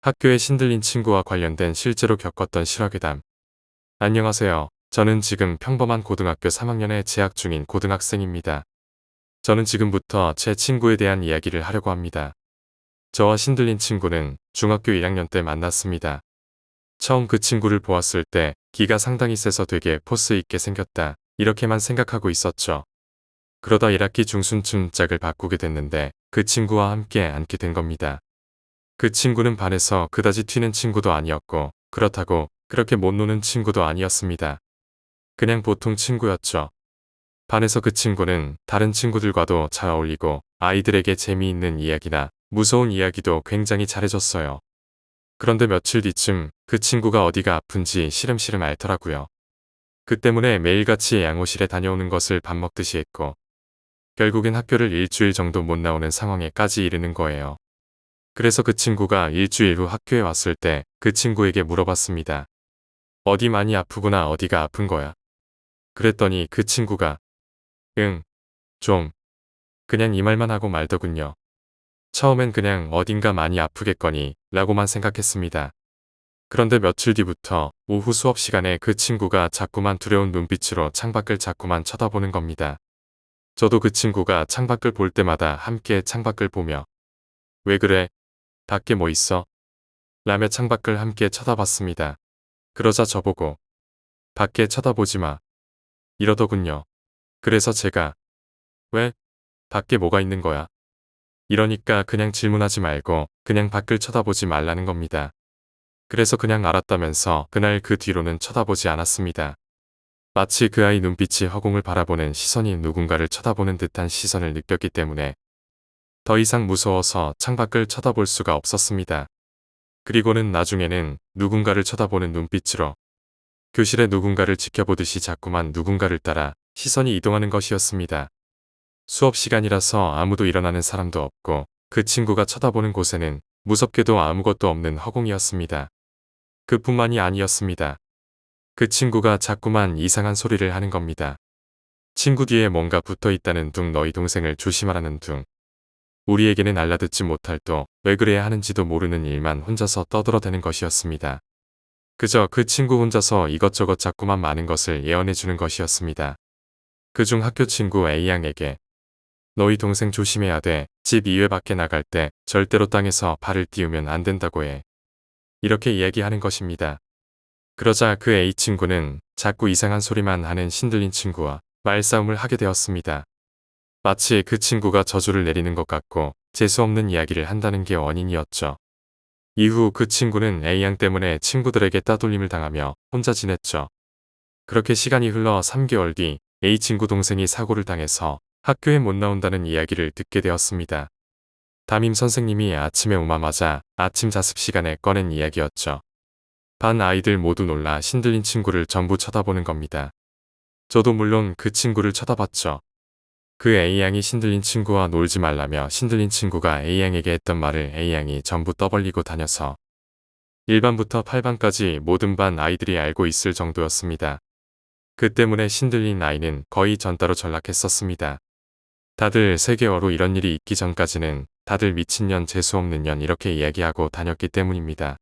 학교에 신들린 친구와 관련된 실제로 겪었던 실화괴담. 안녕하세요. 저는 지금 평범한 고등학교 3학년에 재학 중인 고등학생입니다. 저는 지금부터 제 친구에 대한 이야기를 하려고 합니다. 저와 신들린 친구는 중학교 1학년 때 만났습니다. 처음 그 친구를 보았을 때 기가 상당히 세서 되게 포스 있게 생겼다. 이렇게만 생각하고 있었죠. 그러다 1학기 중순쯤 짝을 바꾸게 됐는데 그 친구와 함께 앉게 된 겁니다. 그 친구는 반에서 그다지 튀는 친구도 아니었고 그렇다고 그렇게 못 노는 친구도 아니었습니다. 그냥 보통 친구였죠. 반에서 그 친구는 다른 친구들과도 잘 어울리고 아이들에게 재미있는 이야기나 무서운 이야기도 굉장히 잘해줬어요. 그런데 며칠 뒤쯤 그 친구가 어디가 아픈지 시름시름 앓더라고요. 그 때문에 매일같이 양호실에 다녀오는 것을 밥 먹듯이 했고 결국엔 학교를 일주일 정도 못 나오는 상황에까지 이르는 거예요. 그래서 그 친구가 일주일 후 학교에 왔을 때 그 친구에게 물어봤습니다. 어디 많이 아프구나, 어디가 아픈 거야? 그랬더니 그 친구가 응, 좀 그냥 이 말만 하고 말더군요. 처음엔 그냥 어딘가 많이 아프겠거니 라고만 생각했습니다. 그런데 며칠 뒤부터 오후 수업 시간에 그 친구가 자꾸만 두려운 눈빛으로 창밖을 자꾸만 쳐다보는 겁니다. 저도 그 친구가 창밖을 볼 때마다 함께 창밖을 보며 왜 그래? 밖에 뭐 있어? 라며 창밖을 함께 쳐다봤습니다. 그러자 저보고 밖에 쳐다보지 마. 이러더군요. 그래서 제가 왜? 밖에 뭐가 있는 거야? 이러니까 그냥 질문하지 말고 그냥 밖을 쳐다보지 말라는 겁니다. 그래서 그냥 알았다면서 그날 그 뒤로는 쳐다보지 않았습니다. 마치 그 아이 눈빛이 허공을 바라보는 시선이 누군가를 쳐다보는 듯한 시선을 느꼈기 때문에 더 이상 무서워서 창밖을 쳐다볼 수가 없었습니다. 그리고는 나중에는 누군가를 쳐다보는 눈빛으로 교실에 누군가를 지켜보듯이 자꾸만 누군가를 따라 시선이 이동하는 것이었습니다. 수업 시간이라서 아무도 일어나는 사람도 없고 그 친구가 쳐다보는 곳에는 무섭게도 아무것도 없는 허공이었습니다. 그뿐만이 아니었습니다. 그 친구가 자꾸만 이상한 소리를 하는 겁니다. 친구 뒤에 뭔가 붙어 있다는 둥, 너희 동생을 조심하라는 둥. 우리에게는 알아듣지 못할 또 왜 그래야 하는지도 모르는 일만 혼자서 떠들어대는 것이었습니다. 그저 그 친구 혼자서 이것저것 자꾸만 많은 것을 예언해주는 것이었습니다. 그중 학교 친구 A양에게 너희 동생 조심해야 돼. 집 이외 밖에 나갈 때 절대로 땅에서 발을 띄우면 안 된다고 해. 이렇게 이야기하는 것입니다. 그러자 그 A 친구는 자꾸 이상한 소리만 하는 신들린 친구와 말싸움을 하게 되었습니다. 마치 그 친구가 저주를 내리는 것 같고 재수없는 이야기를 한다는 게 원인이었죠. 이후 그 친구는 A양 때문에 친구들에게 따돌림을 당하며 혼자 지냈죠. 그렇게 시간이 흘러 3개월 뒤 A 친구 동생이 사고를 당해서 학교에 못 나온다는 이야기를 듣게 되었습니다. 담임 선생님이 아침에 오마마자 아침 자습 시간에 꺼낸 이야기였죠. 반 아이들 모두 놀라 신들린 친구를 전부 쳐다보는 겁니다. 저도 물론 그 친구를 쳐다봤죠. 그 A양이 신들린 친구와 놀지 말라며 신들린 친구가 A양에게 했던 말을 A양이 전부 떠벌리고 다녀서 1반부터 8반까지 모든 반 아이들이 알고 있을 정도였습니다. 그 때문에 신들린 아이는 거의 전따로 전락했었습니다. 다들 3개월 후 이런 일이 있기 전까지는 다들 미친년 재수없는 년 이렇게 이야기하고 다녔기 때문입니다.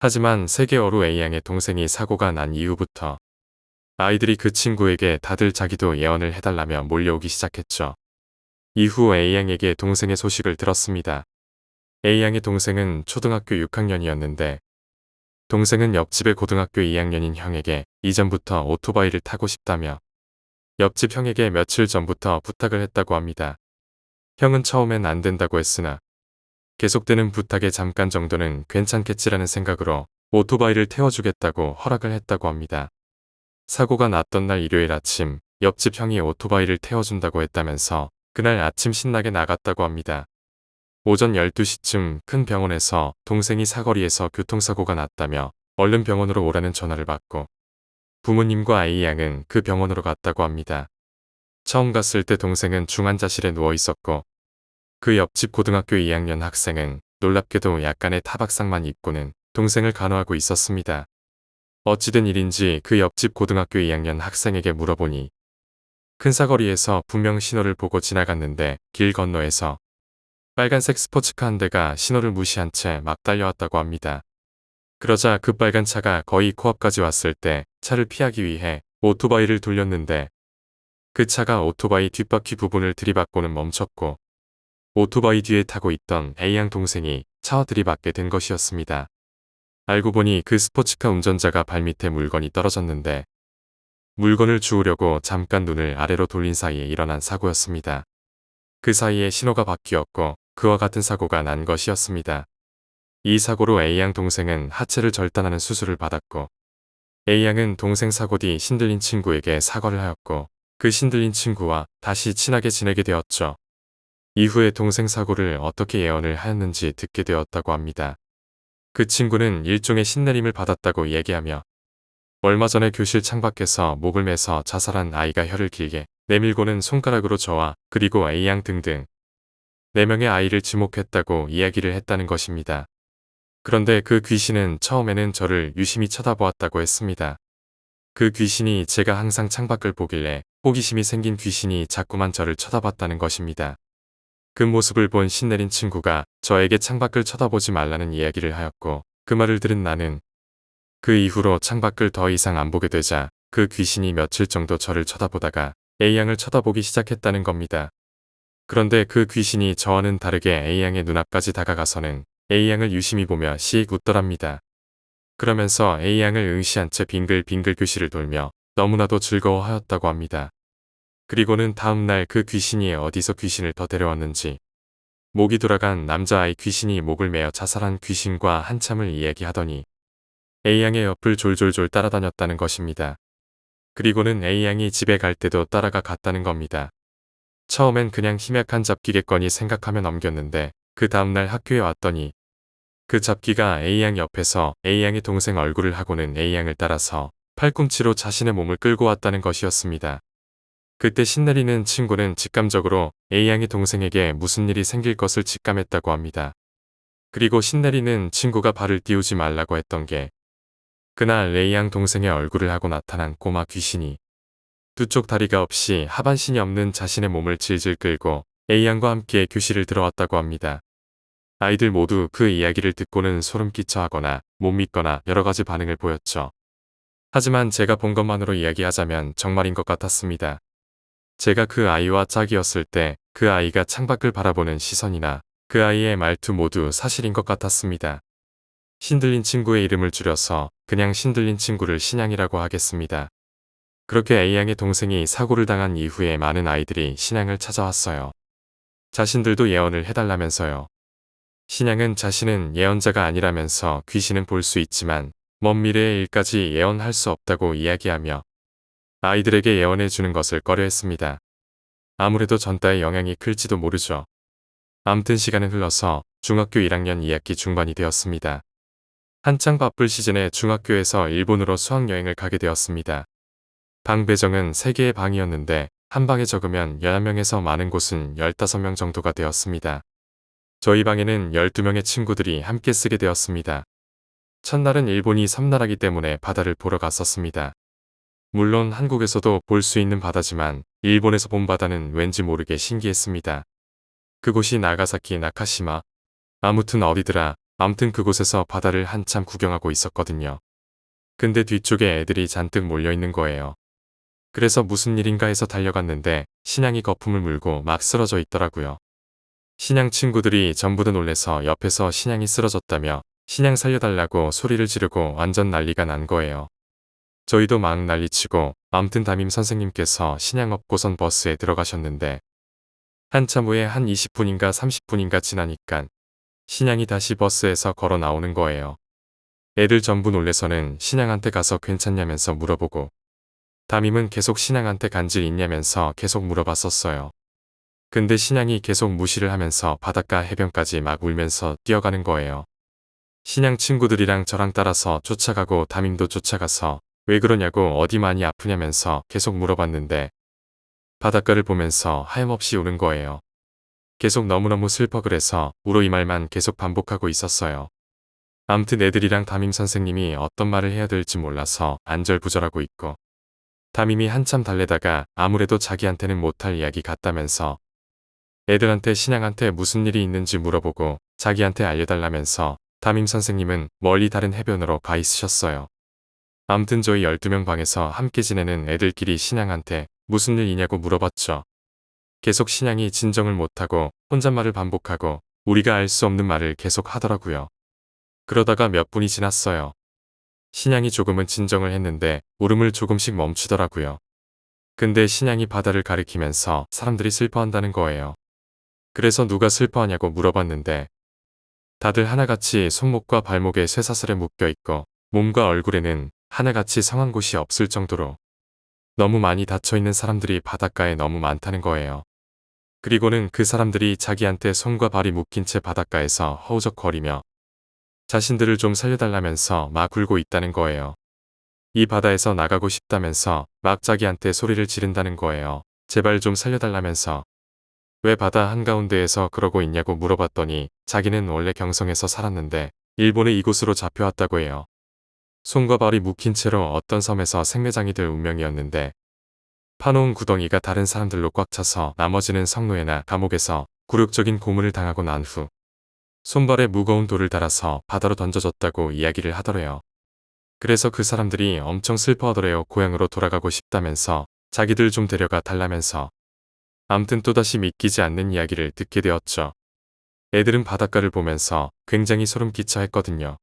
하지만 3개월 후 A양의 동생이 사고가 난 이후부터 아이들이 그 친구에게 다들 자기도 예언을 해달라며 몰려오기 시작했죠. 이후 A양에게 동생의 소식을 들었습니다. A양의 동생은 초등학교 6학년이었는데 동생은 옆집의 고등학교 2학년인 형에게 이전부터 오토바이를 타고 싶다며 옆집 형에게 며칠 전부터 부탁을 했다고 합니다. 형은 처음엔 안 된다고 했으나 계속되는 부탁에 잠깐 정도는 괜찮겠지라는 생각으로 오토바이를 태워주겠다고 허락을 했다고 합니다. 사고가 났던 날 일요일 아침 옆집 형이 오토바이를 태워준다고 했다면서 그날 아침 신나게 나갔다고 합니다. 오전 12시쯤 큰 병원에서 동생이 사거리에서 교통사고가 났다며 얼른 병원으로 오라는 전화를 받고 부모님과 A양은 그 병원으로 갔다고 합니다. 처음 갔을 때 동생은 중환자실에 누워 있었고 그 옆집 고등학교 2학년 학생은 놀랍게도 약간의 타박상만 입고는 동생을 간호하고 있었습니다. 어찌된 일인지 그 옆집 고등학교 2학년 학생에게 물어보니 큰 사거리에서 분명 신호를 보고 지나갔는데 길 건너에서 빨간색 스포츠카 한 대가 신호를 무시한 채 막 달려왔다고 합니다. 그러자 그 빨간 차가 거의 코앞까지 왔을 때 차를 피하기 위해 오토바이를 돌렸는데 그 차가 오토바이 뒷바퀴 부분을 들이받고는 멈췄고 오토바이 뒤에 타고 있던 A양 동생이 차와 들이받게 된 것이었습니다. 알고 보니 그 스포츠카 운전자가 발밑에 물건이 떨어졌는데 물건을 주우려고 잠깐 눈을 아래로 돌린 사이에 일어난 사고였습니다. 그 사이에 신호가 바뀌었고 그와 같은 사고가 난 것이었습니다. 이 사고로 A양 동생은 하체를 절단하는 수술을 받았고 A양은 동생 사고 뒤 신들린 친구에게 사과를 하였고 그 신들린 친구와 다시 친하게 지내게 되었죠. 이후에 동생 사고를 어떻게 예언을 하였는지 듣게 되었다고 합니다. 그 친구는 일종의 신내림을 받았다고 얘기하며 얼마 전에 교실 창밖에서 목을 매서 자살한 아이가 혀를 길게 내밀고는 손가락으로 저와 그리고 A양 등등 4명의 아이를 지목했다고 이야기를 했다는 것입니다. 그런데 그 귀신은 처음에는 저를 유심히 쳐다보았다고 했습니다. 그 귀신이 제가 항상 창밖을 보길래 호기심이 생긴 귀신이 자꾸만 저를 쳐다봤다는 것입니다. 그 모습을 본 신내린 친구가 저에게 창밖을 쳐다보지 말라는 이야기를 하였고 그 말을 들은 나는 그 이후로 창밖을 더 이상 안 보게 되자 그 귀신이 며칠 정도 저를 쳐다보다가 A양을 쳐다보기 시작했다는 겁니다. 그런데 그 귀신이 저와는 다르게 A양의 눈앞까지 다가가서는 A양을 유심히 보며 씩 웃더랍니다. 그러면서 A양을 응시한 채 빙글빙글 교실을 돌며 너무나도 즐거워하였다고 합니다. 그리고는 다음날 그 귀신이 어디서 귀신을 더 데려왔는지 목이 돌아간 남자아이 귀신이 목을 매어 자살한 귀신과 한참을 이야기하더니 A양의 옆을 졸졸졸 따라다녔다는 것입니다. 그리고는 A양이 집에 갈 때도 따라가 갔다는 겁니다. 처음엔 그냥 희미한 잡기겠거니 생각하며 넘겼는데 그 다음날 학교에 왔더니 그 잡기가 A양 옆에서 A양의 동생 얼굴을 하고는 A양을 따라서 팔꿈치로 자신의 몸을 끌고 왔다는 것이었습니다. 그때 신내리는 친구는 직감적으로 A양의 동생에게 무슨 일이 생길 것을 직감했다고 합니다. 그리고 신내리는 친구가 발을 띄우지 말라고 했던 게 그날 A양 동생의 얼굴을 하고 나타난 꼬마 귀신이 두 쪽 다리가 없이 하반신이 없는 자신의 몸을 질질 끌고 A양과 함께 교실을 들어왔다고 합니다. 아이들 모두 그 이야기를 듣고는 소름 끼쳐 하거나 못 믿거나 여러 가지 반응을 보였죠. 하지만 제가 본 것만으로 이야기하자면 정말인 것 같았습니다. 제가 그 아이와 짝이었을 때 그 아이가 창밖을 바라보는 시선이나 그 아이의 말투 모두 사실인 것 같았습니다. 신들린 친구의 이름을 줄여서 그냥 신들린 친구를 신양이라고 하겠습니다. 그렇게 A양의 동생이 사고를 당한 이후에 많은 아이들이 신양을 찾아왔어요. 자신들도 예언을 해달라면서요. 신양은 자신은 예언자가 아니라면서 귀신은 볼 수 있지만 먼 미래의 일까지 예언할 수 없다고 이야기하며 아이들에게 예언해 주는 것을 꺼려했습니다. 아무래도 전따의 영향이 클지도 모르죠. 암튼 시간은 흘러서 중학교 1학년 2학기 중반이 되었습니다. 한창 바쁠 시즌에 중학교에서 일본으로 수학여행을 가게 되었습니다. 방 배정은 3개의 방이었는데 한 방에 적으면 11명에서 많은 곳은 15명 정도가 되었습니다. 저희 방에는 12명의 친구들이 함께 쓰게 되었습니다. 첫날은 일본이 섬나라기 때문에 바다를 보러 갔었습니다. 물론 한국에서도 볼 수 있는 바다지만 일본에서 본 바다는 왠지 모르게 신기했습니다. 그곳이 나가사키 나카시마 아무튼 어디더라. 암튼 그곳에서 바다를 한참 구경하고 있었거든요. 근데 뒤쪽에 애들이 잔뜩 몰려있는 거예요. 그래서 무슨 일인가 해서 달려갔는데 신양이 거품을 물고 막 쓰러져 있더라고요. 신양 친구들이 전부 다 놀래서 옆에서 신양이 쓰러졌다며 신양 살려달라고 소리를 지르고 완전 난리가 난 거예요. 저희도 막 난리치고 암튼 담임 선생님께서 신양 업고선 버스에 들어가셨는데 한참 후에 한 20분인가 30분인가 지나니깐 신양이 다시 버스에서 걸어 나오는 거예요. 애들 전부 놀래서는 신양한테 가서 괜찮냐면서 물어보고 담임은 계속 신양한테 간질 있냐면서 계속 물어봤었어요. 근데 신양이 계속 무시를 하면서 바닷가 해변까지 막 울면서 뛰어가는 거예요. 신양 친구들이랑 저랑 따라서 쫓아가고 담임도 쫓아가서 왜 그러냐고 어디 많이 아프냐면서 계속 물어봤는데 바닷가를 보면서 하염없이 우는 거예요. 계속 너무너무 슬퍼 그래서 울어 이 말만 계속 반복하고 있었어요. 암튼 애들이랑 담임 선생님이 어떤 말을 해야 될지 몰라서 안절부절하고 있고 담임이 한참 달래다가 아무래도 자기한테는 못할 이야기 같다면서 애들한테 신양한테 무슨 일이 있는지 물어보고 자기한테 알려달라면서 담임 선생님은 멀리 다른 해변으로 가 있으셨어요. 암튼 저희 12명 방에서 함께 지내는 애들끼리 신양한테 무슨 일 있냐고 물어봤죠. 계속 신양이 진정을 못하고 혼잣말을 반복하고 우리가 알 수 없는 말을 계속 하더라고요. 그러다가 몇 분이 지났어요. 신양이 조금은 진정을 했는데 울음을 조금씩 멈추더라고요. 근데 신양이 바다를 가리키면서 사람들이 슬퍼한다는 거예요. 그래서 누가 슬퍼하냐고 물어봤는데 다들 하나같이 손목과 발목에 쇠사슬에 묶여 있고 몸과 얼굴에는 하나같이 성한 곳이 없을 정도로 너무 많이 다쳐있는 사람들이 바닷가에 너무 많다는 거예요. 그리고는 그 사람들이 자기한테 손과 발이 묶인 채 바닷가에서 허우적거리며 자신들을 좀 살려달라면서 막 울고 있다는 거예요. 이 바다에서 나가고 싶다면서 막 자기한테 소리를 지른다는 거예요. 제발 좀 살려달라면서. 왜 바다 한가운데에서 그러고 있냐고 물어봤더니 자기는 원래 경성에서 살았는데 일본에 이곳으로 잡혀왔다고 해요. 손과 발이 묶인 채로 어떤 섬에서 생매장이 될 운명이었는데 파놓은 구덩이가 다른 사람들로 꽉 차서 나머지는 성노예나 감옥에서 굴욕적인 고문을 당하고 난 후 손발에 무거운 돌을 달아서 바다로 던져졌다고 이야기를 하더래요. 그래서 그 사람들이 엄청 슬퍼하더래요. 고향으로 돌아가고 싶다면서 자기들 좀 데려가 달라면서. 암튼 또다시 믿기지 않는 이야기를 듣게 되었죠. 애들은 바닷가를 보면서 굉장히 소름 끼쳐 했거든요.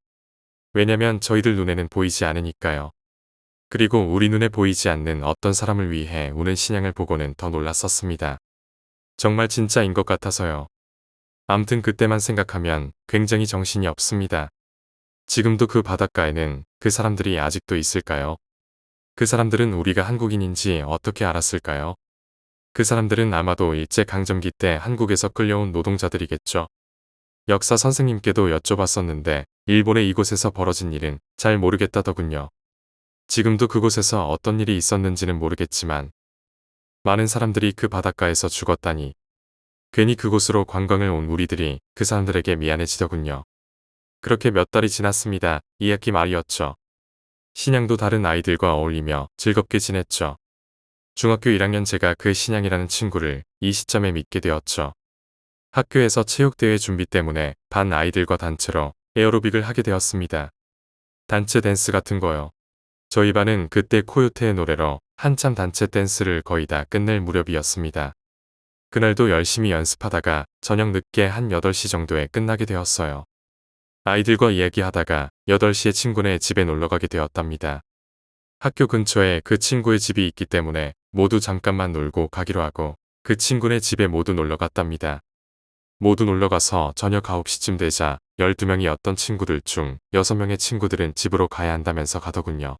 왜냐면 저희들 눈에는 보이지 않으니까요. 그리고 우리 눈에 보이지 않는 어떤 사람을 위해 우는 신양을 보고는 더 놀랐었습니다. 정말 진짜인 것 같아서요. 암튼 그때만 생각하면 굉장히 정신이 없습니다. 지금도 그 바닷가에는 그 사람들이 아직도 있을까요? 그 사람들은 우리가 한국인인지 어떻게 알았을까요? 그 사람들은 아마도 일제강점기 때 한국에서 끌려온 노동자들이겠죠. 역사 선생님께도 여쭤봤었는데 일본의 이곳에서 벌어진 일은 잘 모르겠다더군요. 지금도 그곳에서 어떤 일이 있었는지는 모르겠지만 많은 사람들이 그 바닷가에서 죽었다니 괜히 그곳으로 관광을 온 우리들이 그 사람들에게 미안해지더군요. 그렇게 몇 달이 지났습니다. 2학기 말이었죠. 신양도 다른 아이들과 어울리며 즐겁게 지냈죠. 중학교 1학년 제가 그 신양이라는 친구를 이 시점에 믿게 되었죠. 학교에서 체육대회 준비 때문에 반 아이들과 단체로 에어로빅을 하게 되었습니다. 단체 댄스 같은 거요. 저희 반은 그때 코요테의 노래로 한참 단체 댄스를 거의 다 끝낼 무렵이었습니다. 그날도 열심히 연습하다가 저녁 늦게 한 8시 정도에 끝나게 되었어요. 아이들과 이야기하다가 8시에 친구네 집에 놀러가게 되었답니다. 학교 근처에 그 친구의 집이 있기 때문에 모두 잠깐만 놀고 가기로 하고 그 친구네 집에 모두 놀러갔답니다. 모두 놀러가서 저녁 9시쯤 되자 12명이었던 친구들 중 6명의 친구들은 집으로 가야 한다면서 가더군요.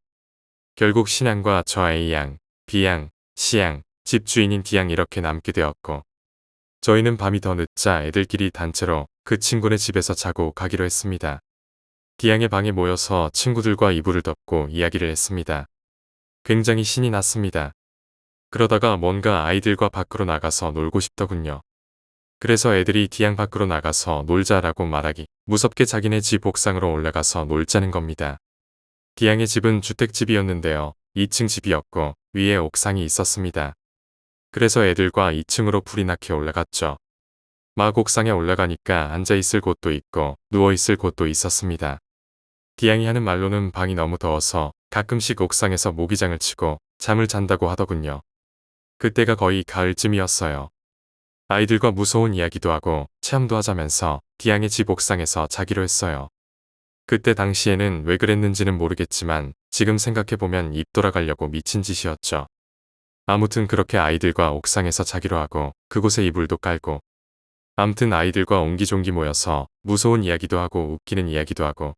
결국 신양과 저 A양, B양, C양, 집주인인 D양 이렇게 남게 되었고 저희는 밤이 더 늦자 애들끼리 단체로 그 친구네 집에서 자고 가기로 했습니다. D양의 방에 모여서 친구들과 이불을 덮고 이야기를 했습니다. 굉장히 신이 났습니다. 그러다가 뭔가 아이들과 밖으로 나가서 놀고 싶더군요. 그래서 애들이 D양 밖으로 나가서 놀자라고 말하기 무섭게 자기네 집 옥상으로 올라가서 놀자는 겁니다. D양의 집은 주택집이었는데요. 2층 집이었고 위에 옥상이 있었습니다. 그래서 애들과 2층으로 불이 나게 올라갔죠. 막 옥상에 올라가니까 앉아있을 곳도 있고 누워있을 곳도 있었습니다. D양이 하는 말로는 방이 너무 더워서 가끔씩 옥상에서 모기장을 치고 잠을 잔다고 하더군요. 그때가 거의 가을쯤이었어요. 아이들과 무서운 이야기도 하고 체험도 하자면서 D양의 집 옥상에서 자기로 했어요. 그때 당시에는 왜 그랬는지는 모르겠지만 지금 생각해보면 입 돌아가려고 미친 짓이었죠. 아무튼 그렇게 아이들과 옥상에서 자기로 하고 그곳에 이불도 깔고 암튼 아이들과 옹기종기 모여서 무서운 이야기도 하고 웃기는 이야기도 하고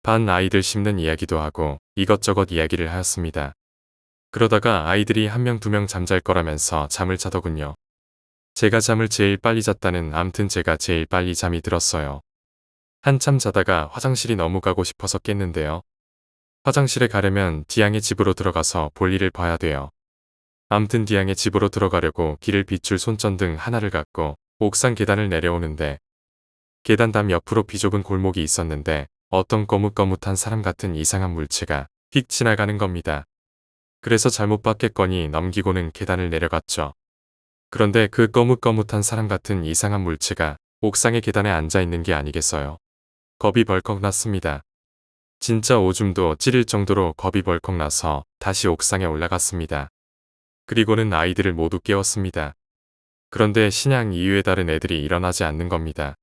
반 아이들 씹는 이야기도 하고 이것저것 이야기를 하였습니다. 그러다가 아이들이 1명 2명 잠잘 거라면서 잠을 자더군요. 제가 잠을 제일 빨리 잤다는 암튼 제가 제일 빨리 잠이 들었어요. 한참 자다가 화장실이 너무 가고 싶어서 깼는데요. 화장실에 가려면 D양의 집으로 들어가서 볼일을 봐야 돼요. 암튼 D양의 집으로 들어가려고 길을 비출 손전등 하나를 갖고 옥상 계단을 내려오는데 계단 담 옆으로 비좁은 골목이 있었는데 어떤 거뭇거뭇한 사람 같은 이상한 물체가 휙 지나가는 겁니다. 그래서 잘못 봤겠거니 넘기고는 계단을 내려갔죠. 그런데 그 거뭇거뭇한 사람 같은 이상한 물체가 옥상의 계단에 앉아 있는 게 아니겠어요. 겁이 벌컥 났습니다. 진짜 오줌도 찌릴 정도로 겁이 벌컥 나서 다시 옥상에 올라갔습니다. 그리고는 아이들을 모두 깨웠습니다. 그런데 신양 이후에 다른 애들이 일어나지 않는 겁니다.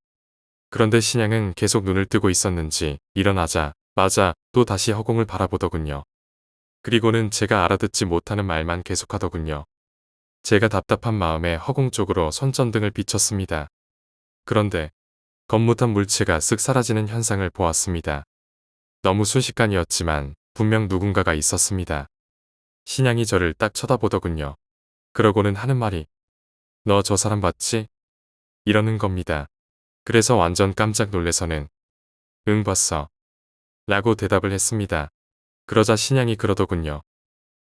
그런데 신양은 계속 눈을 뜨고 있었는지 일어나자마자 또 다시 허공을 바라보더군요. 그리고는 제가 알아듣지 못하는 말만 계속하더군요. 제가 답답한 마음에 허공 쪽으로 손전등을 비췄습니다. 그런데 검무탄 물체가 쓱 사라지는 현상을 보았습니다. 너무 순식간이었지만 분명 누군가가 있었습니다. 신양이 저를 딱 쳐다보더군요. 그러고는 하는 말이 "너 저 사람 봤지?" 이러는 겁니다. 그래서 완전 깜짝 놀래서는 "응 봤어" 라고 대답을 했습니다. 그러자 신양이 그러더군요.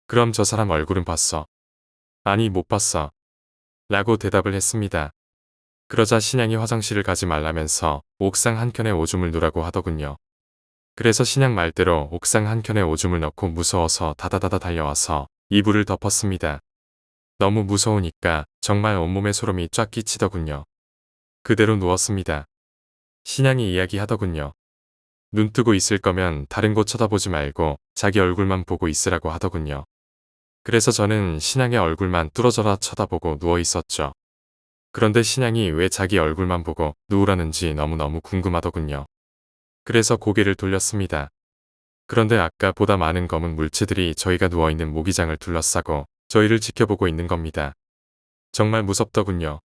"그럼 저 사람 얼굴은 봤어?" "아니 못 봤어" 라고 대답을 했습니다. 그러자 신양이 화장실을 가지 말라면서 옥상 한켠에 오줌을 누라고 하더군요. 그래서 신양 말대로 옥상 한켠에 오줌을 넣고 무서워서 다다다다 달려와서 이불을 덮었습니다. 너무 무서우니까 정말 온몸에 소름이 쫙 끼치더군요. 그대로 누웠습니다. 신양이 이야기하더군요. 눈 뜨고 있을 거면 다른 곳 쳐다보지 말고 자기 얼굴만 보고 있으라고 하더군요. 그래서 저는 신양의 얼굴만 뚫어져라 쳐다보고 누워 있었죠. 그런데 신양이 왜 자기 얼굴만 보고 누우라는지 너무너무 궁금하더군요. 그래서 고개를 돌렸습니다. 그런데 아까보다 많은 검은 물체들이 저희가 누워있는 모기장을 둘러싸고 저희를 지켜보고 있는 겁니다. 정말 무섭더군요.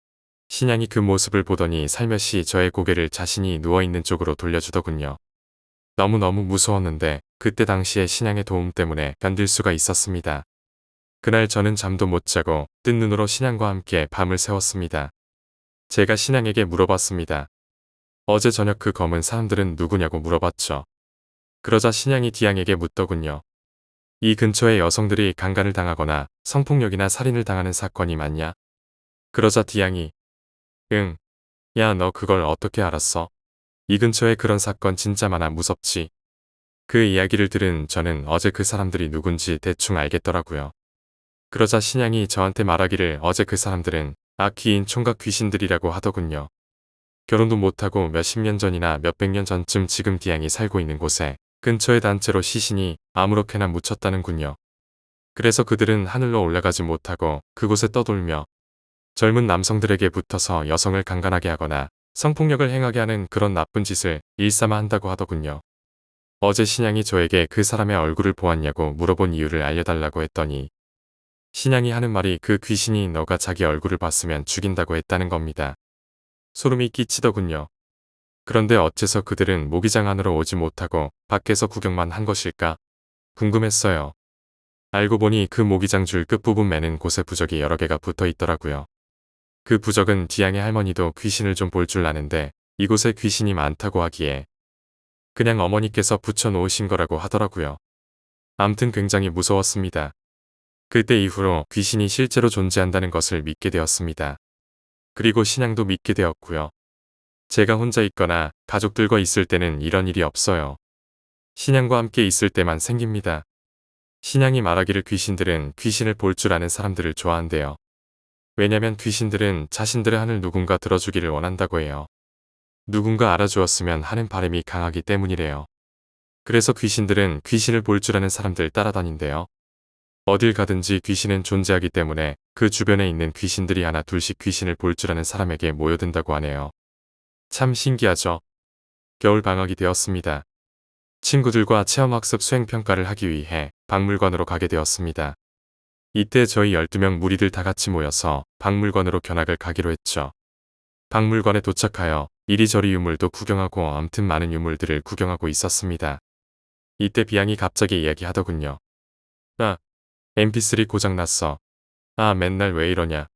신양이 그 모습을 보더니 살며시 저의 고개를 자신이 누워있는 쪽으로 돌려주더군요. 너무너무 무서웠는데 그때 당시에 신양의 도움 때문에 견딜 수가 있었습니다. 그날 저는 잠도 못 자고 뜬 눈으로 신양과 함께 밤을 새웠습니다. 제가 신양에게 물어봤습니다. 어제 저녁 그 검은 사람들은 누구냐고 물어봤죠. 그러자 신양이 디양에게 묻더군요. 이 근처에 여성들이 강간을 당하거나 성폭력이나 살인을 당하는 사건이 많냐? 그러자 디양이 응. 야, 너 그걸 어떻게 알았어? 이 근처에 그런 사건 진짜 많아 무섭지. 그 이야기를 들은 저는 어제 그 사람들이 누군지 대충 알겠더라고요. 그러자 신양이 저한테 말하기를 어제 그 사람들은 악귀인 총각 귀신들이라고 하더군요. 결혼도 못하고 몇십 년 전이나 몇백 년 전쯤 지금 디양이 살고 있는 곳에 근처의 단체로 시신이 아무렇게나 묻혔다는군요. 그래서 그들은 하늘로 올라가지 못하고 그곳에 떠돌며 젊은 남성들에게 붙어서 여성을 강간하게 하거나 성폭력을 행하게 하는 그런 나쁜 짓을 일삼아 한다고 하더군요. 어제 신양이 저에게 그 사람의 얼굴을 보았냐고 물어본 이유를 알려달라고 했더니 신양이 하는 말이 그 귀신이 너가 자기 얼굴을 봤으면 죽인다고 했다는 겁니다. 소름이 끼치더군요. 그런데 어째서 그들은 모기장 안으로 오지 못하고 밖에서 구경만 한 것일까? 궁금했어요. 알고 보니 그 모기장 줄 끝부분 매는 곳에 부적이 여러 개가 붙어 있더라고요. 그 부적은 디양의 할머니도 귀신을 좀 볼 줄 아는데 이곳에 귀신이 많다고 하기에 그냥 어머니께서 붙여 놓으신 거라고 하더라고요. 암튼 굉장히 무서웠습니다. 그때 이후로 귀신이 실제로 존재한다는 것을 믿게 되었습니다. 그리고 신앙도 믿게 되었고요. 제가 혼자 있거나 가족들과 있을 때는 이런 일이 없어요. 신앙과 함께 있을 때만 생깁니다. 신앙이 말하기를 귀신들은 귀신을 볼 줄 아는 사람들을 좋아한대요. 왜냐면 귀신들은 자신들의 한을 누군가 들어주기를 원한다고 해요. 누군가 알아주었으면 하는 바람이 강하기 때문이래요. 그래서 귀신들은 귀신을 볼 줄 아는 사람들 따라다닌대요. 어딜 가든지 귀신은 존재하기 때문에 그 주변에 있는 귀신들이 하나 둘씩 귀신을 볼 줄 아는 사람에게 모여든다고 하네요. 참 신기하죠? 겨울 방학이 되었습니다. 친구들과 체험학습 수행평가를 하기 위해 박물관으로 가게 되었습니다. 이때 저희 12명 무리들 다 같이 모여서 박물관으로 견학을 가기로 했죠. 박물관에 도착하여 이리저리 유물도 구경하고 암튼 많은 유물들을 구경하고 있었습니다. 이때 비양이 갑자기 이야기하더군요. 아, mp3 고장났어. 아, 맨날 왜 이러냐.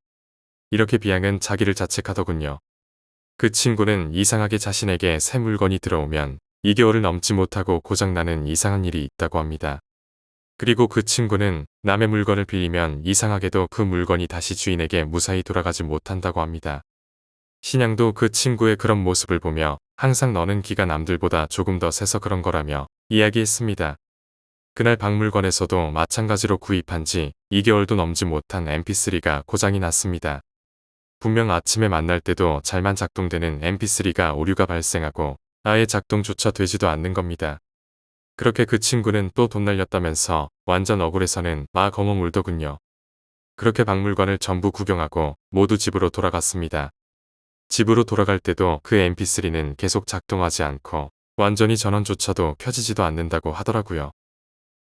이렇게 비양은 자기를 자책하더군요. 그 친구는 이상하게 자신에게 새 물건이 들어오면 2개월을 넘지 못하고 고장나는 이상한 일이 있다고 합니다. 그리고 그 친구는 남의 물건을 빌리면 이상하게도 그 물건이 다시 주인에게 무사히 돌아가지 못한다고 합니다. 신양도 그 친구의 그런 모습을 보며 항상 너는 기가 남들보다 조금 더 세서 그런 거라며 이야기했습니다. 그날 박물관에서도 마찬가지로 구입한 지 2개월도 넘지 못한 mp3가 고장이 났습니다. 분명 아침에 만날 때도 잘만 작동되는 mp3가 오류가 발생하고 아예 작동조차 되지도 않는 겁니다. 그렇게 그 친구는 또 돈 날렸다면서 완전 억울해서는 막 엉엉 울더군요. 그렇게 박물관을 전부 구경하고 모두 집으로 돌아갔습니다. 집으로 돌아갈 때도 그 mp3는 계속 작동하지 않고 완전히 전원조차도 켜지지도 않는다고 하더라고요.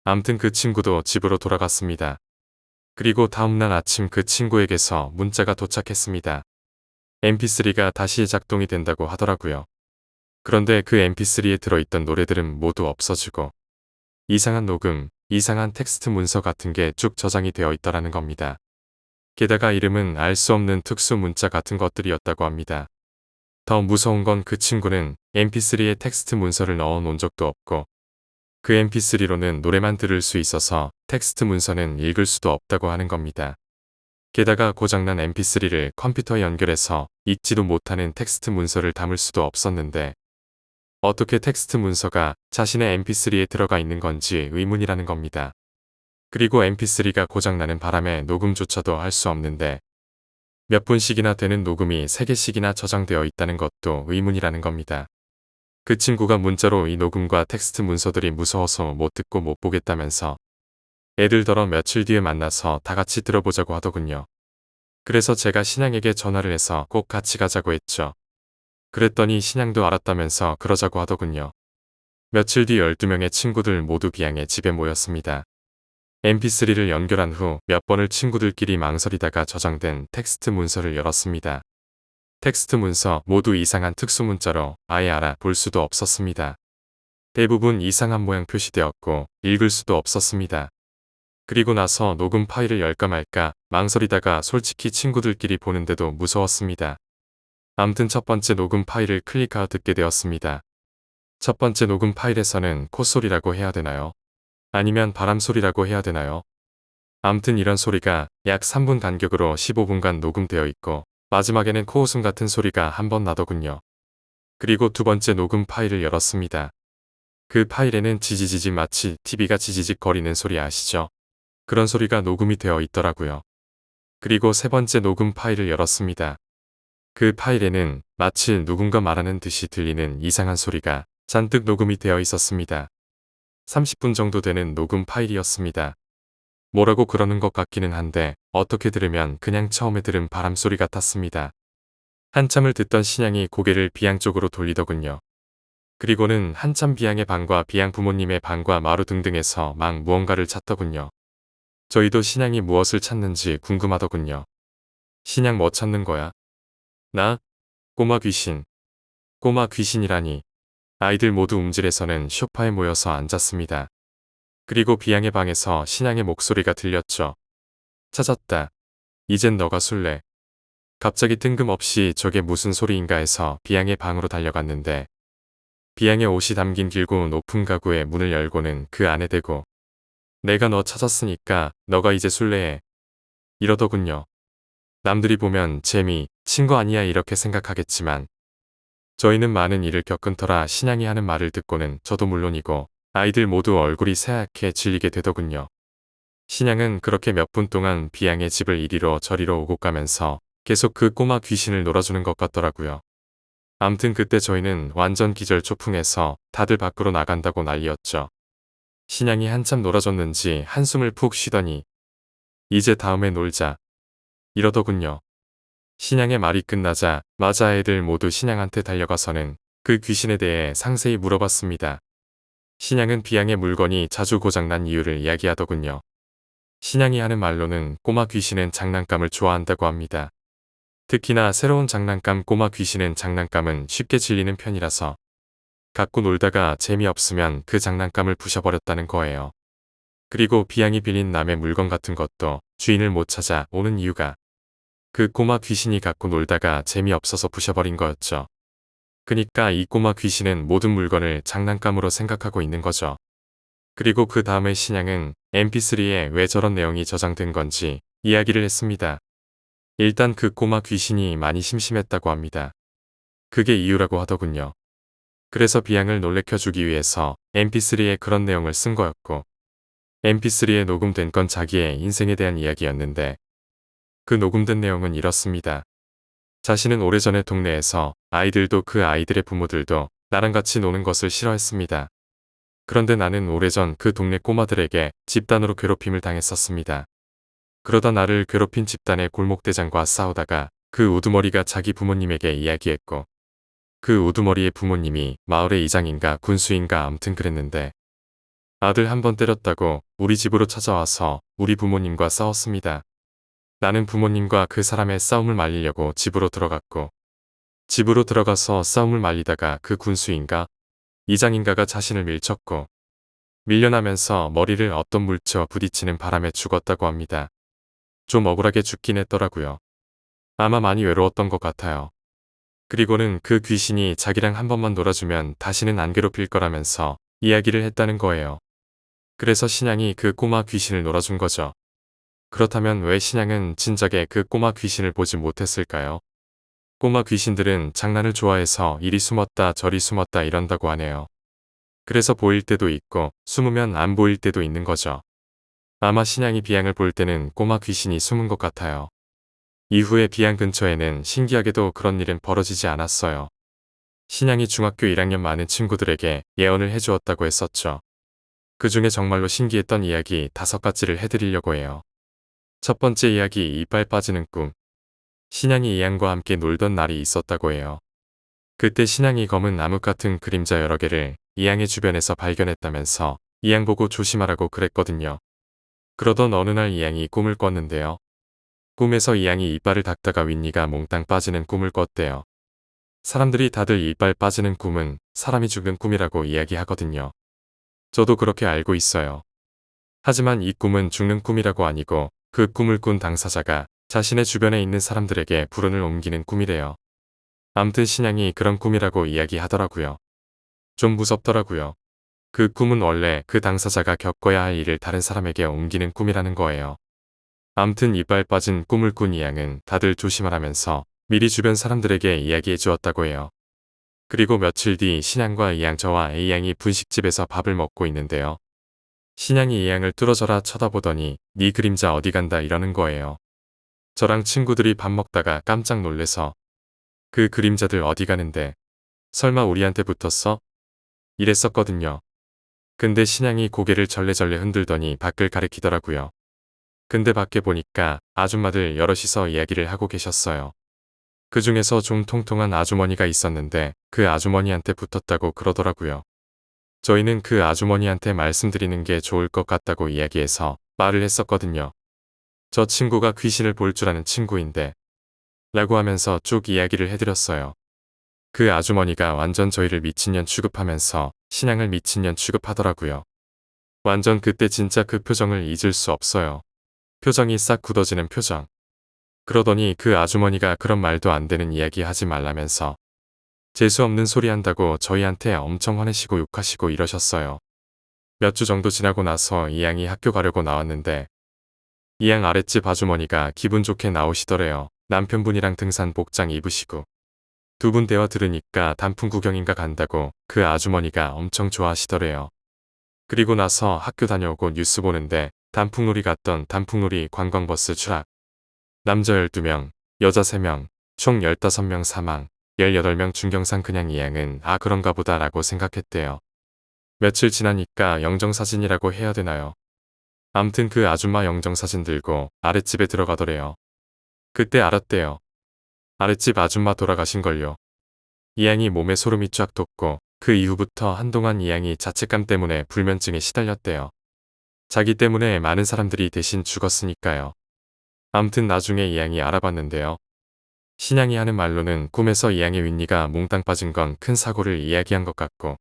암튼 그 친구도 집으로 돌아갔습니다. 그리고 다음날 아침 그 친구에게서 문자가 도착했습니다. mp3가 다시 작동이 된다고 하더라고요. 그런데 그 mp3에 들어있던 노래들은 모두 없어지고 이상한 녹음, 이상한 텍스트 문서 같은 게 쭉 저장이 되어 있더라는 겁니다. 게다가 이름은 알 수 없는 특수 문자 같은 것들이었다고 합니다. 더 무서운 건 그 친구는 mp3에 텍스트 문서를 넣어 놓은 적도 없고 그 mp3로는 노래만 들을 수 있어서 텍스트 문서는 읽을 수도 없다고 하는 겁니다. 게다가 고장난 mp3를 컴퓨터에 연결해서 읽지도 못하는 텍스트 문서를 담을 수도 없었는데 어떻게 텍스트 문서가 자신의 mp3에 들어가 있는 건지 의문이라는 겁니다. 그리고 mp3가 고장나는 바람에 녹음조차도 할 수 없는데 몇 분씩이나 되는 녹음이 3개씩이나 저장되어 있다는 것도 의문이라는 겁니다. 그 친구가 문자로 이 녹음과 텍스트 문서들이 무서워서 못 듣고 못 보겠다면서 애들 더러 며칠 뒤에 만나서 다 같이 들어보자고 하더군요. 그래서 제가 신양에게 전화를 해서 꼭 같이 가자고 했죠. 그랬더니 신양도 알았다면서 그러자고 하더군요. 며칠 뒤 12명의 친구들 모두 비양의 집에 모였습니다. mp3를 연결한 후 몇 번을 친구들끼리 망설이다가 저장된 텍스트 문서를 열었습니다. 텍스트 문서 모두 이상한 특수 문자로 아예 알아볼 수도 없었습니다. 대부분 이상한 모양 표시되었고 읽을 수도 없었습니다. 그리고 나서 녹음 파일을 열까 말까 망설이다가 솔직히 친구들끼리 보는데도 무서웠습니다. 암튼 첫 번째 녹음 파일을 클릭하여 듣게 되었습니다. 첫 번째 녹음 파일에서는 콧소리라고 해야 되나요? 아니면 바람소리라고 해야 되나요? 암튼 이런 소리가 약 3분 간격으로 15분간 녹음되어 있고 마지막에는 코웃음 같은 소리가 한 번 나더군요. 그리고 두 번째 녹음 파일을 열었습니다. 그 파일에는 지지지지 마치 TV가 지지직 거리는 소리 아시죠? 그런 소리가 녹음이 되어 있더라고요. 그리고 세 번째 녹음 파일을 열었습니다. 그 파일에는 마치 누군가 말하는 듯이 들리는 이상한 소리가 잔뜩 녹음이 되어 있었습니다. 30분 정도 되는 녹음 파일이었습니다. 뭐라고 그러는 것 같기는 한데 어떻게 들으면 그냥 처음에 들은 바람소리 같았습니다. 한참을 듣던 신양이 고개를 비양 쪽으로 돌리더군요. 그리고는 한참 비양의 방과 비양 부모님의 방과 마루 등등에서 막 무언가를 찾더군요. 저희도 신양이 무엇을 찾는지 궁금하더군요. 신양 뭐 찾는 거야? 나? 꼬마 귀신. 꼬마 귀신이라니. 아이들 모두 움찔해서는 소파에 모여서 앉았습니다. 그리고 비양의 방에서 신양의 목소리가 들렸죠. 찾았다. 이젠 너가 술래. 갑자기 뜬금없이 저게 무슨 소리인가 해서 비양의 방으로 달려갔는데 비양의 옷이 담긴 길고 높은 가구의 문을 열고는 그 안에 대고 내가 너 찾았으니까 너가 이제 술래해. 이러더군요. 남들이 보면 재미, 친거 아니야 이렇게 생각하겠지만 저희는 많은 일을 겪은 터라 신양이 하는 말을 듣고는 저도 물론이고 아이들 모두 얼굴이 새하얗게 질리게 되더군요. 신양은 그렇게 몇 분 동안 비양의 집을 이리로 저리로 오고 가면서 계속 그 꼬마 귀신을 놀아주는 것 같더라고요. 암튼 그때 저희는 완전 기절초풍해서 다들 밖으로 나간다고 난리였죠. 신양이 한참 놀아줬는지 한숨을 푹 쉬더니 이제 다음에 놀자. 이러더군요. 신양의 말이 끝나자 맞아 애들 모두 신양한테 달려가서는 그 귀신에 대해 상세히 물어봤습니다. 신양은 비양의 물건이 자주 고장난 이유를 이야기하더군요. 신양이 하는 말로는 꼬마 귀신은 장난감을 좋아한다고 합니다. 특히나 새로운 장난감 꼬마 귀신은 장난감은 쉽게 질리는 편이라서 갖고 놀다가 재미없으면 그 장난감을 부셔버렸다는 거예요. 그리고 비양이 빌린 남의 물건 같은 것도 주인을 못 찾아 오는 이유가 그 꼬마 귀신이 갖고 놀다가 재미없어서 부셔버린 거였죠. 그니까 이 꼬마 귀신은 모든 물건을 장난감으로 생각하고 있는 거죠. 그리고 그 다음에 신양은 mp3에 왜 저런 내용이 저장된 건지 이야기를 했습니다. 일단 그 꼬마 귀신이 많이 심심했다고 합니다. 그게 이유라고 하더군요. 그래서 비양을 놀래켜주기 위해서 mp3에 그런 내용을 쓴 거였고 mp3에 녹음된 건 자기의 인생에 대한 이야기였는데 그 녹음된 내용은 이렇습니다. 자신은 오래전에 동네에서 아이들도 그 아이들의 부모들도 나랑 같이 노는 것을 싫어했습니다. 그런데 나는 오래전 그 동네 꼬마들에게 집단으로 괴롭힘을 당했었습니다. 그러다 나를 괴롭힌 집단의 골목대장과 싸우다가 그 우두머리가 자기 부모님에게 이야기했고 그 우두머리의 부모님이 마을의 이장인가 군수인가 암튼 그랬는데 아들 한 번 때렸다고 우리 집으로 찾아와서 우리 부모님과 싸웠습니다. 나는 부모님과 그 사람의 싸움을 말리려고 집으로 들어갔고 집으로 들어가서 싸움을 말리다가 그 군수인가 이장인가가 자신을 밀쳤고 밀려나면서 머리를 어떤 물체와 부딪히는 바람에 죽었다고 합니다. 좀 억울하게 죽긴 했더라고요. 아마 많이 외로웠던 것 같아요. 그리고는 그 귀신이 자기랑 한 번만 놀아주면 다시는 안 괴롭힐 거라면서 이야기를 했다는 거예요. 그래서 신양이 그 꼬마 귀신을 놀아준 거죠. 그렇다면 왜 신양은 진작에 그 꼬마 귀신을 보지 못했을까요? 꼬마 귀신들은 장난을 좋아해서 이리 숨었다 저리 숨었다 이런다고 하네요. 그래서 보일 때도 있고 숨으면 안 보일 때도 있는 거죠. 아마 신양이 비양을 볼 때는 꼬마 귀신이 숨은 것 같아요. 이후에 비양 근처에는 신기하게도 그런 일은 벌어지지 않았어요. 신양이 중학교 1학년 많은 친구들에게 예언을 해주었다고 했었죠. 그 중에 정말로 신기했던 이야기 5가지를 해드리려고 해요. 첫 번째 이야기 이빨 빠지는 꿈. 신양이 이양과 함께 놀던 날이 있었다고 해요. 그때 신양이 검은 암흑 같은 그림자 여러 개를 이양의 주변에서 발견했다면서 이양 보고 조심하라고 그랬거든요. 그러던 어느 날 이양이 꿈을 꿨는데요. 꿈에서 이양이 이빨을 닦다가 윗니가 몽땅 빠지는 꿈을 꿨대요. 사람들이 다들 이빨 빠지는 꿈은 사람이 죽은 꿈이라고 이야기하거든요. 저도 그렇게 알고 있어요. 하지만 이 꿈은 죽는 꿈이라고 아니고 그 꿈을 꾼 당사자가 자신의 주변에 있는 사람들에게 불운을 옮기는 꿈이래요. 암튼 신양이 그런 꿈이라고 이야기하더라고요. 좀 무섭더라고요. 그 꿈은 원래 그 당사자가 겪어야 할 일을 다른 사람에게 옮기는 꿈이라는 거예요. 암튼 이빨 빠진 꿈을 꾼 이양은 다들 조심하라면서 미리 주변 사람들에게 이야기해 주었다고 해요. 그리고 며칠 뒤 신양과 이양 저와 A양이 분식집에서 밥을 먹고 있는데요. 신양이 이양을 뚫어져라 쳐다보더니 네 그림자 어디 간다 이러는 거예요. 저랑 친구들이 밥 먹다가 깜짝 놀래서 그 그림자들 어디 가는데 설마 우리한테 붙었어? 이랬었거든요. 근데 신양이 고개를 절레절레 흔들더니 밖을 가리키더라고요. 근데 밖에 보니까 아줌마들 여럿이서 이야기를 하고 계셨어요. 그 중에서 좀 통통한 아주머니가 있었는데 그 아주머니한테 붙었다고 그러더라고요. 저희는 그 아주머니한테 말씀드리는 게 좋을 것 같다고 이야기해서 말을 했었거든요. 저 친구가 귀신을 볼 줄 아는 친구인데 라고 하면서 쭉 이야기를 해드렸어요. 그 아주머니가 완전 저희를 미친년 취급하면서 신양을 미친년 취급하더라고요. 완전 그때 진짜 그 표정을 잊을 수 없어요. 표정이 싹 굳어지는 표정. 그러더니 그 아주머니가 그런 말도 안 되는 이야기 하지 말라면서 재수없는 소리 한다고 저희한테 엄청 화내시고 욕하시고 이러셨어요. 몇 주 정도 지나고 나서 이양이 학교 가려고 나왔는데 이양 아랫집 아주머니가 기분 좋게 나오시더래요. 남편분이랑 등산 복장 입으시고. 두 분 대화 들으니까 단풍 구경인가 간다고 그 아주머니가 엄청 좋아하시더래요. 그리고 나서 학교 다녀오고 뉴스 보는데 단풍놀이 갔던 단풍놀이 관광버스 추락. 남자 12명, 여자 3명, 총 15명 사망, 18명 중경상. 그냥 이양은 아 그런가 보다 라고 생각했대요. 며칠 지나니까 영정사진이라고 해야 되나요? 암튼 그 아줌마 영정사진 들고 아랫집에 들어가더래요. 그때 알았대요. 아랫집 아줌마 돌아가신걸요. 이양이 몸에 소름이 쫙 돋고 그 이후부터 한동안 이양이 자책감 때문에 불면증에 시달렸대요. 자기 때문에 많은 사람들이 대신 죽었으니까요. 암튼 나중에 이양이 알아봤는데요. 신양이 하는 말로는 꿈에서 이양의 윗니가 몽땅 빠진 건 큰 사고를 이야기한 것 같고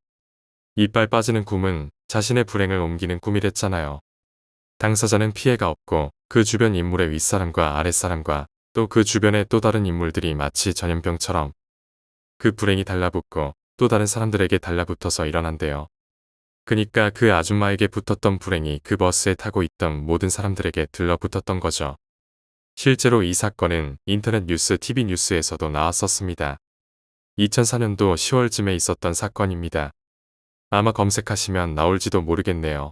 이빨 빠지는 꿈은 자신의 불행을 옮기는 꿈이랬잖아요. 당사자는 피해가 없고 그 주변 인물의 윗사람과 아랫사람과 또 그 주변의 또 다른 인물들이 마치 전염병처럼 그 불행이 달라붙고 또 다른 사람들에게 달라붙어서 일어난대요. 그니까 그 아줌마에게 붙었던 불행이 그 버스에 타고 있던 모든 사람들에게 들러붙었던 거죠. 실제로 이 사건은 인터넷 뉴스 TV 뉴스에서도 나왔었습니다. 2004년도 10월쯤에 있었던 사건입니다. 아마 검색하시면 나올지도 모르겠네요.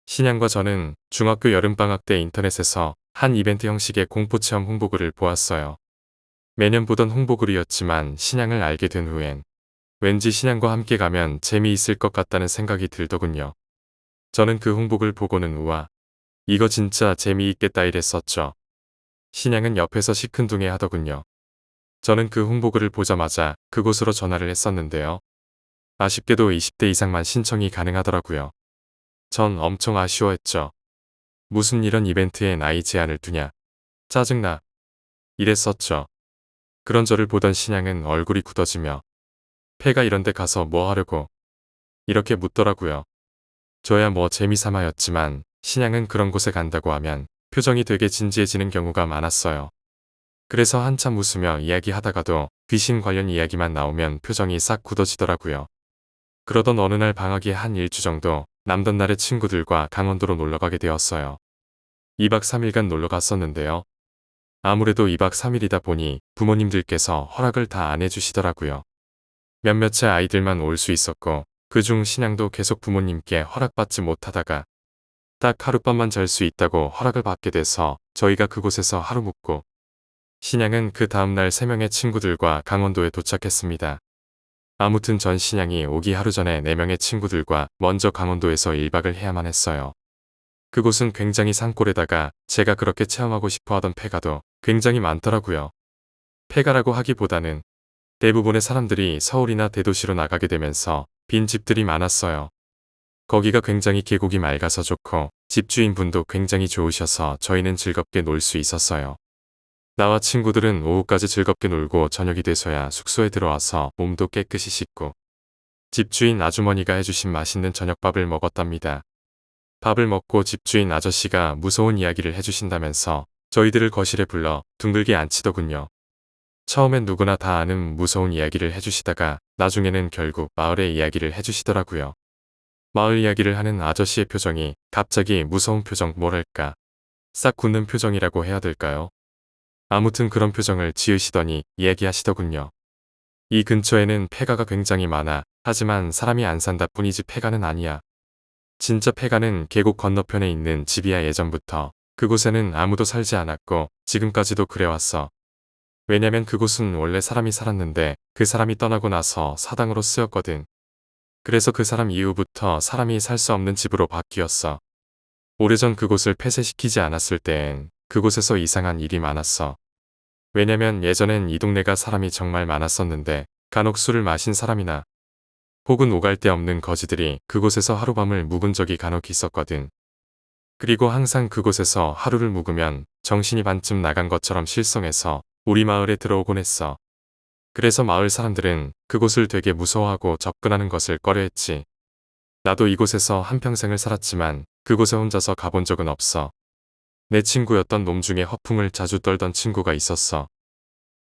신양과 저는 중학교 여름방학 때 인터넷에서 한 이벤트 형식의 공포체험 홍보글을 보았어요. 매년 보던 홍보글이었지만 신양을 알게 된 후엔 왠지 신양과 함께 가면 재미있을 것 같다는 생각이 들더군요. 저는 그 홍보글 보고는 우와, 이거 진짜 재미있겠다 이랬었죠. 신양은 옆에서 시큰둥해 하더군요. 저는 그 홍보글을 보자마자 그곳으로 전화를 했었는데요. 아쉽게도 20대 이상만 신청이 가능하더라고요. 전 엄청 아쉬워했죠. 무슨 이런 이벤트에 나이 제한을 두냐. 짜증나. 이랬었죠. 그런 저를 보던 신양은 얼굴이 굳어지며 폐가 이런데 가서 뭐 하려고 이렇게 묻더라고요. 저야 뭐 재미삼아였지만 신양은 그런 곳에 간다고 하면 표정이 되게 진지해지는 경우가 많았어요. 그래서 한참 웃으며 이야기하다가도 귀신 관련 이야기만 나오면 표정이 싹 굳어지더라고요. 그러던 어느 날 방학이 한 일주 정도 남던 날에 친구들과 강원도로 놀러가게 되었어요. 2박 3일간 놀러 갔었는데요. 아무래도 2박 3일이다 보니 부모님들께서 허락을 다 안 해주시더라고요. 몇몇의 아이들만 올 수 있었고 그중 신양도 계속 부모님께 허락받지 못하다가 딱 하룻밤만 잘 수 있다고 허락을 받게 돼서 저희가 그곳에서 하루 묵고 신양은 그 다음날 3명의 친구들과 강원도에 도착했습니다. 아무튼 전 신양이 오기 하루 전에 4명의 친구들과 먼저 강원도에서 1박을 해야만 했어요. 그곳은 굉장히 산골에다가 제가 그렇게 체험하고 싶어 하던 폐가도 굉장히 많더라고요. 폐가라고 하기보다는 대부분의 사람들이 서울이나 대도시로 나가게 되면서 빈 집들이 많았어요. 거기가 굉장히 계곡이 맑아서 좋고 집주인분도 굉장히 좋으셔서 저희는 즐겁게 놀 수 있었어요. 나와 친구들은 오후까지 즐겁게 놀고 저녁이 돼서야 숙소에 들어와서 몸도 깨끗이 씻고 집주인 아주머니가 해주신 맛있는 저녁밥을 먹었답니다. 밥을 먹고 집주인 아저씨가 무서운 이야기를 해주신다면서 저희들을 거실에 불러 둥글게 앉히더군요. 처음엔 누구나 다 아는 무서운 이야기를 해주시다가 나중에는 결국 마을의 이야기를 해주시더라고요. 마을 이야기를 하는 아저씨의 표정이 갑자기 무서운 표정 뭐랄까 싹 굳는 표정이라고 해야 될까요? 아무튼 그런 표정을 지으시더니 이야기하시더군요. 이 근처에는 폐가가 굉장히 많아. 하지만 사람이 안 산다 뿐이지 폐가는 아니야. 진짜 폐가는 계곡 건너편에 있는 집이야. 예전부터 그곳에는 아무도 살지 않았고 지금까지도 그래왔어. 왜냐면 그곳은 원래 사람이 살았는데 그 사람이 떠나고 나서 사당으로 쓰였거든. 그래서 그 사람 이후부터 사람이 살 수 없는 집으로 바뀌었어. 오래전 그곳을 폐쇄시키지 않았을 땐 그곳에서 이상한 일이 많았어. 왜냐면 예전엔 이 동네가 사람이 정말 많았었는데 간혹 술을 마신 사람이나 혹은 오갈 데 없는 거지들이 그곳에서 하룻밤을 묵은 적이 간혹 있었거든. 그리고 항상 그곳에서 하루를 묵으면 정신이 반쯤 나간 것처럼 실성해서 우리 마을에 들어오곤 했어. 그래서 마을 사람들은 그곳을 되게 무서워하고 접근하는 것을 꺼려했지. 나도 이곳에서 한평생을 살았지만 그곳에 혼자서 가본 적은 없어. 내 친구였던 놈 중에 허풍을 자주 떨던 친구가 있었어.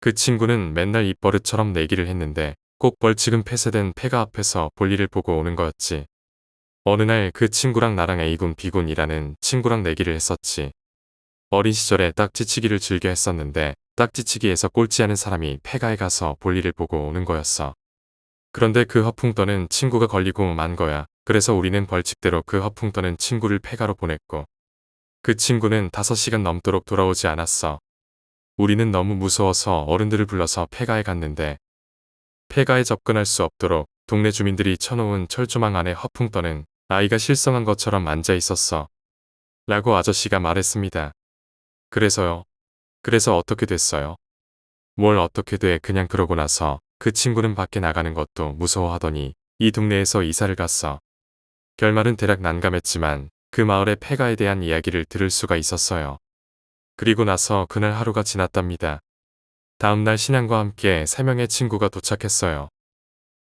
그 친구는 맨날 입버릇처럼 내기를 했는데 꼭 벌칙은 폐쇄된 폐가 앞에서 볼일을 보고 오는 거였지. 어느 날 그 친구랑 나랑 A군 B군이라는 친구랑 내기를 했었지. 어린 시절에 딱지치기를 즐겨 했었는데 딱지치기에서 꼴찌하는 사람이 폐가에 가서 볼일을 보고 오는 거였어. 그런데 그 허풍 떠는 친구가 걸리고 만 거야. 그래서 우리는 벌칙대로 그 허풍 떠는 친구를 폐가로 보냈고 그 친구는 5시간 넘도록 돌아오지 않았어. 우리는 너무 무서워서 어른들을 불러서 폐가에 갔는데 폐가에 접근할 수 없도록 동네 주민들이 쳐놓은 철조망 안에 허풍 떠는 아이가 실성한 것처럼 앉아 있었어. 라고 아저씨가 말했습니다. 그래서요. 그래서 어떻게 됐어요? 뭘 어떻게 돼. 그냥 그러고 나서 그 친구는 밖에 나가는 것도 무서워하더니 이 동네에서 이사를 갔어. 결말은 대략 난감했지만 그 마을의 폐가에 대한 이야기를 들을 수가 있었어요. 그리고 나서 그날 하루가 지났답니다. 다음날 신양과 함께 3명의 친구가 도착했어요.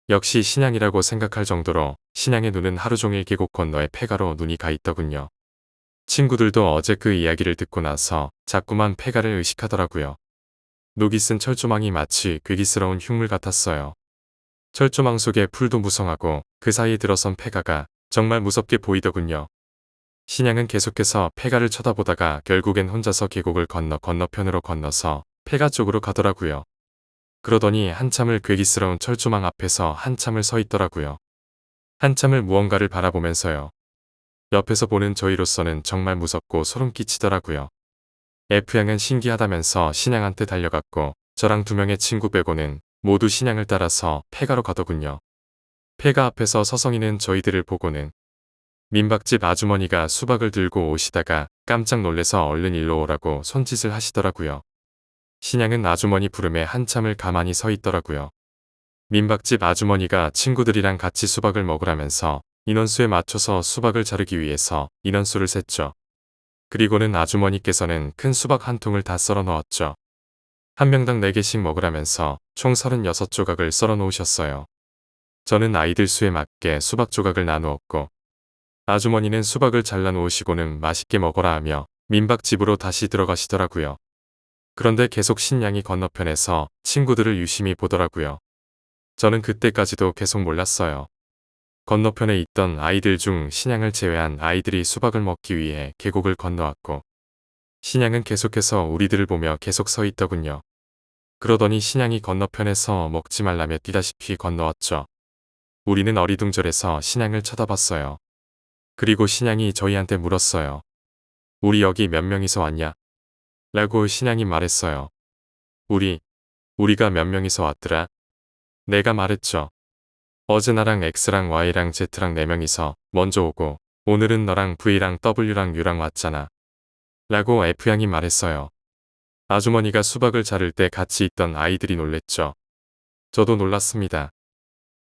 역시 신양이라고 생각할 정도로 신양의 눈은 하루 종일 계곡 건너의 폐가로 눈이 가 있더군요. 친구들도 어제 그 이야기를 듣고 나서 자꾸만 폐가를 의식하더라고요. 녹이 쓴 철조망이 마치 괴기스러운 흉물 같았어요. 철조망 속에 풀도 무성하고 그 사이에 들어선 폐가가 정말 무섭게 보이더군요. 신양은 계속해서 폐가를 쳐다보다가 결국엔 혼자서 계곡을 건너편으로 건너서 폐가 쪽으로 가더라고요. 그러더니 한참을 괴기스러운 철조망 앞에서 한참을 서 있더라고요. 한참을 무언가를 바라보면서요. 옆에서 보는 저희로서는 정말 무섭고 소름 끼치더라고요. F양은 신기하다면서 신양한테 달려갔고 저랑 2명의 친구 빼고는 모두 신양을 따라서 폐가로 가더군요. 폐가 앞에서 서성이는 저희들을 보고는 민박집 아주머니가 수박을 들고 오시다가 깜짝 놀래서 얼른 일로 오라고 손짓을 하시더라고요. 신양은 아주머니 부름에 한참을 가만히 서 있더라고요. 민박집 아주머니가 친구들이랑 같이 수박을 먹으라면서 인원수에 맞춰서 수박을 자르기 위해서 인원수를 셌죠. 그리고는 아주머니께서는 큰 수박 한 통을 다 썰어 넣었죠. 한 명당 4개씩 먹으라면서 총 36조각을 썰어 놓으셨어요. 저는 아이들 수에 맞게 수박 조각을 나누었고 아주머니는 수박을 잘라 놓으시고는 맛있게 먹어라 하며 민박집으로 다시 들어가시더라고요. 그런데 계속 신양이 건너편에서 친구들을 유심히 보더라고요. 저는 그때까지도 계속 몰랐어요. 건너편에 있던 아이들 중 신양을 제외한 아이들이 수박을 먹기 위해 계곡을 건너왔고 신양은 계속해서 우리들을 보며 계속 서 있더군요. 그러더니 신양이 건너편에서 먹지 말라며 뛰다시피 건너왔죠. 우리는 어리둥절해서 신양을 쳐다봤어요. 그리고 신양이 저희한테 물었어요. 우리 여기 몇 명이서 왔냐? 라고 신양이 말했어요. 우리가 몇 명이서 왔더라? 내가 말했죠. 어제 나랑 X랑 Y랑 Z랑 4명이서 먼저 오고 오늘은 너랑 V랑 W랑 U랑 왔잖아. 라고 F양이 말했어요. 아주머니가 수박을 자를 때 같이 있던 아이들이 놀랬죠. 저도 놀랐습니다.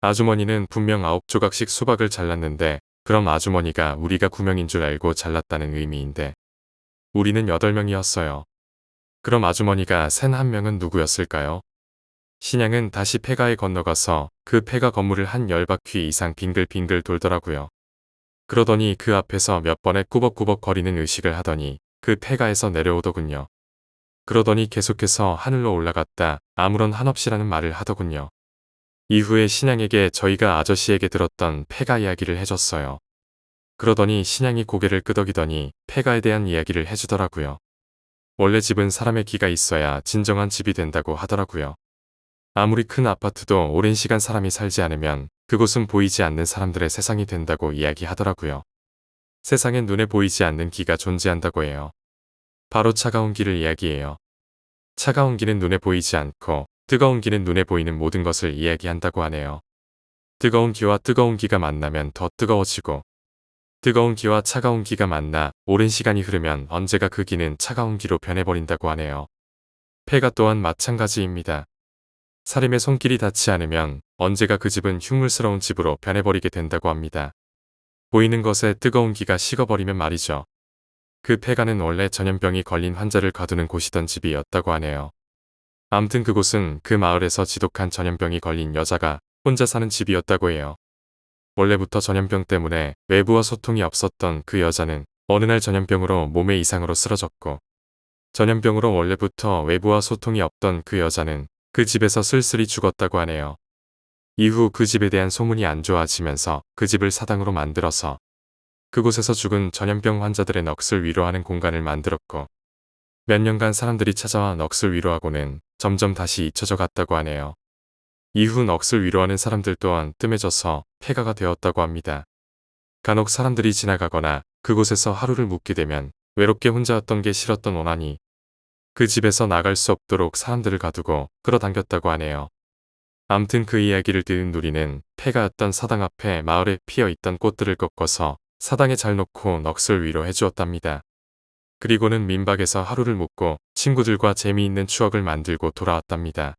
아주머니는 분명 9조각씩 수박을 잘랐는데 그럼 아주머니가 우리가 9명인 줄 알고 잘랐다는 의미인데 우리는 8명이었어요. 그럼 아주머니가 센 한 명은 누구였을까요? 신양은 다시 폐가에 건너가서 그 폐가 건물을 한 10바퀴 이상 빙글빙글 돌더라고요. 그러더니 그 앞에서 몇 번의 꾸벅꾸벅 거리는 의식을 하더니 그 폐가에서 내려오더군요. 그러더니 계속해서 하늘로 올라갔다 아무런 한없이라는 말을 하더군요. 이후에 신양에게 저희가 아저씨에게 들었던 폐가 이야기를 해줬어요. 그러더니 신양이 고개를 끄덕이더니 폐가에 대한 이야기를 해주더라고요. 원래 집은 사람의 기가 있어야 진정한 집이 된다고 하더라고요. 아무리 큰 아파트도 오랜 시간 사람이 살지 않으면 그곳은 보이지 않는 사람들의 세상이 된다고 이야기하더라고요. 세상엔 눈에 보이지 않는 기가 존재한다고 해요. 바로 차가운 기를 이야기해요. 차가운 기는 눈에 보이지 않고 뜨거운 기는 눈에 보이는 모든 것을 이야기한다고 하네요. 뜨거운 기와 뜨거운 기가 만나면 더 뜨거워지고 뜨거운 기와 차가운 기가 만나 오랜 시간이 흐르면 언제가 그 기는 차가운 기로 변해버린다고 하네요. 폐가 또한 마찬가지입니다. 사림의 손길이 닿지 않으면 언제가 그 집은 흉물스러운 집으로 변해버리게 된다고 합니다. 보이는 것에 뜨거운 기가 식어버리면 말이죠. 그 폐가는 원래 전염병이 걸린 환자를 가두는 곳이던 집이었다고 하네요. 암튼 그곳은 그 마을에서 지독한 전염병이 걸린 여자가 혼자 사는 집이었다고 해요. 원래부터 전염병 때문에 외부와 소통이 없었던 그 여자는 어느 날 전염병으로 몸에 이상으로 쓰러졌고 전염병으로 원래부터 외부와 소통이 없던 그 여자는 그 집에서 쓸쓸히 죽었다고 하네요. 이후 그 집에 대한 소문이 안 좋아지면서 그 집을 사당으로 만들어서 그곳에서 죽은 전염병 환자들의 넋을 위로하는 공간을 만들었고 몇 년간 사람들이 찾아와 넋을 위로하고는 점점 다시 잊혀져 갔다고 하네요. 이후 넋을 위로하는 사람들 또한 뜸해져서 폐가가 되었다고 합니다. 간혹 사람들이 지나가거나 그곳에서 하루를 묵게 되면 외롭게 혼자였던 게 싫었던 오나니 그 집에서 나갈 수 없도록 사람들을 가두고 끌어당겼다고 하네요. 암튼 그 이야기를 들은 누리는 폐가였던 사당 앞에 마을에 피어있던 꽃들을 꺾어서 사당에 잘 놓고 넋을 위로해 주었답니다. 그리고는 민박에서 하루를 묵고 친구들과 재미있는 추억을 만들고 돌아왔답니다.